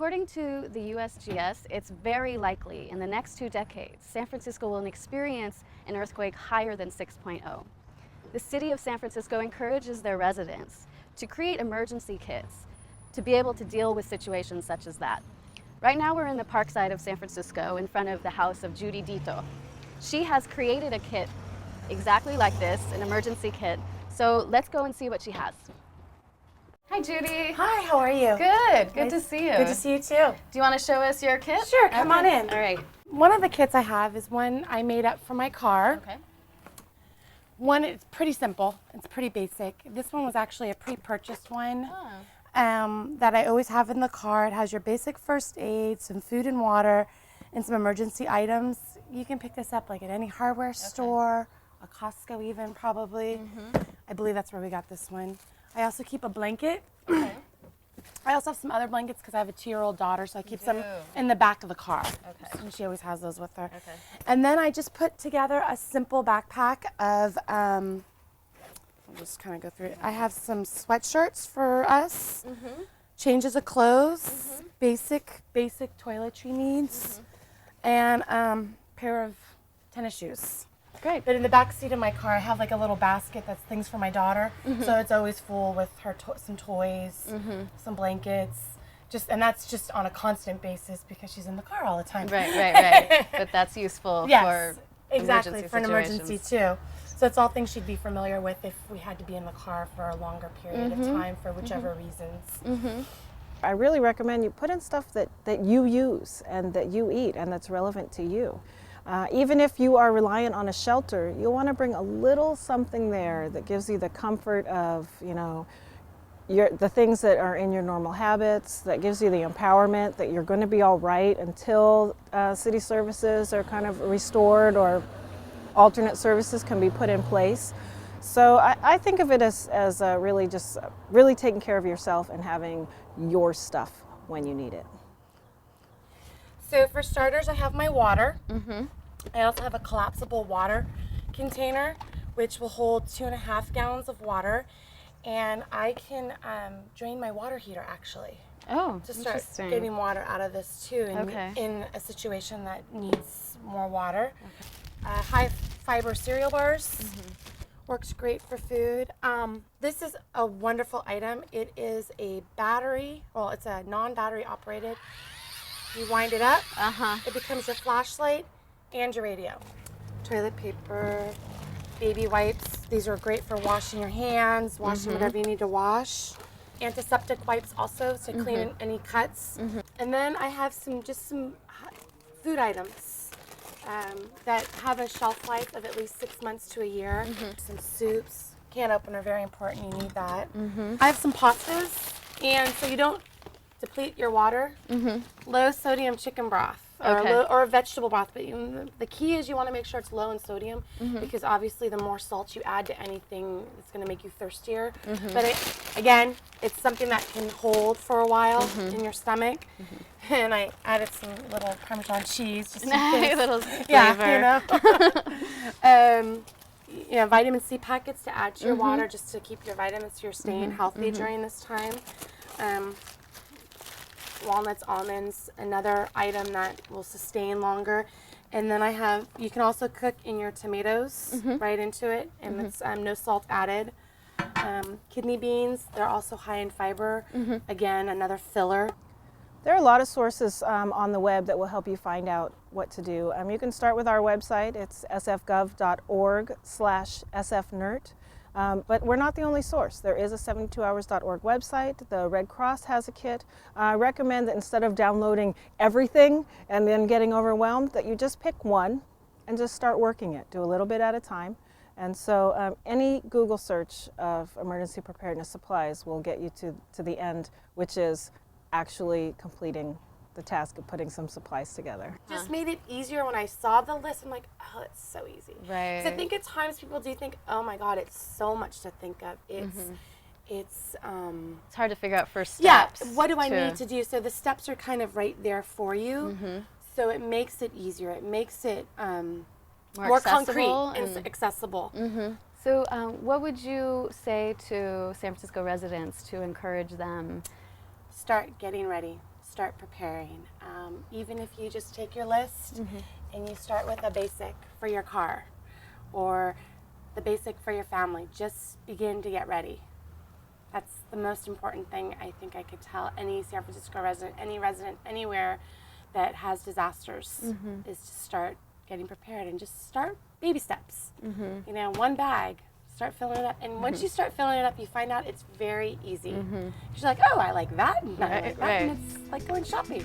According to the USGS, it's very likely in the next 2 decades, San Francisco will experience an earthquake higher than 6.0. The city of San Francisco encourages their residents to create emergency kits to be able to deal with situations such as that. Right now we're in the park side of San Francisco in front of the house of Judy Dito. She has created a kit exactly like this, an emergency kit. So let's go and see what she has. Hi, Judy. Hi, how are you? Good. Good to see you. Good to see you too. Do you want to show us your kit? Sure, come on in. All right. One of the kits I have is one I made up for my car. Okay. One, it's pretty simple. It's pretty basic. This one was actually a pre-purchased one that I always have in the car. It has your basic first aid, some food and water, and some emergency items. You can pick this up like at any hardware store, a Costco even probably. I believe that's where we got this one. I also keep a blanket. Okay. I also have some other blankets because I have a 2-year-old daughter, so I keep some in the back of the car. Okay. And she always has those with her. Okay. And then I just put together a simple backpack of, I'll just kind of go through it. I have some sweatshirts for us, changes of clothes, basic toiletry needs, and pair of tennis shoes. Great. But in the back seat of my car, I have like a little basket that's things for my daughter. So it's always full with her some toys, some blankets, and that's just on a constant basis because she's in the car all the time. Right. But that's useful for exactly, for an situations. emergency too. So it's all things she'd be familiar with if we had to be in the car for a longer period of time for whichever reasons. I really recommend you put in stuff that you use and that you eat and that's relevant to you. Even if you are reliant on a shelter, you'll want to bring a little something there that gives you the comfort of, the things that are in your normal habits, that gives you the empowerment that you're going to be all right until city services are kind of restored or alternate services can be put in place. So I think of it as really taking care of yourself and having your stuff when you need it. So for starters, I have my water. I also have a collapsible water container, which will hold 2.5 gallons of water. And I can drain my water heater actually. Oh, to start interesting. getting water out of this too in a situation that needs more water. High fiber cereal bars. Works great for food. This is a wonderful item. It is a battery, it's a non-battery operated. You wind it up, it becomes your flashlight and your radio. Toilet paper, baby wipes. These are great for washing your hands, washing whatever you need to wash. Antiseptic wipes also to clean any cuts. And then I have some food items that have a shelf life of at least 6 months to a year. Some soups, can opener, very important, you need that. I have some pastas, and so you don't deplete your water. Low sodium chicken broth or vegetable broth, but the key is you want to make sure it's low in sodium because obviously the more salt you add to anything, it's going to make you thirstier. But again, it's something that can hold for a while in your stomach. And I added some little Parmesan cheese just in case. Little flavor. Vitamin C packets to add to your water just to keep your vitamins so you're staying healthy during this time. Walnuts, almonds, another item that will sustain longer. And then you can also cook in your tomatoes right into it, and it's no salt added. Kidney beans, they're also high in fiber. Again, another filler. There are a lot of sources on the web that will help you find out what to do. You can start with our website. It's sfgov.org/sfnert. But we're not the only source. There is a 72hours.org website. The Red Cross has a kit. I recommend that instead of downloading everything and then getting overwhelmed, that you just pick one and just start working it. Do a little bit at a time. And so any Google search of emergency preparedness supplies will get you to the end, which is actually completing the task of putting some supplies together. Just made it easier when I saw the list. I'm like, oh, it's so easy. Right. So I think at times people do think, oh my God, it's so much to think of. It's hard to figure out first steps. Yeah, what do I need to do? So the steps are kind of right there for you. So it makes it easier. It makes it more concrete and accessible. So what would you say to San Francisco residents to encourage them? Start getting ready. start preparing. Even if you just take your list and you start with a basic for your car or the basic for your family, just begin to get ready. That's the most important thing I think I could tell any San Francisco resident, any resident anywhere that has disasters, is to start getting prepared and just start baby steps. You know, one bag, start filling it up. And once you start filling it up, you find out it's very easy. You're like, oh, I like that, and I like that, and it's like going shopping.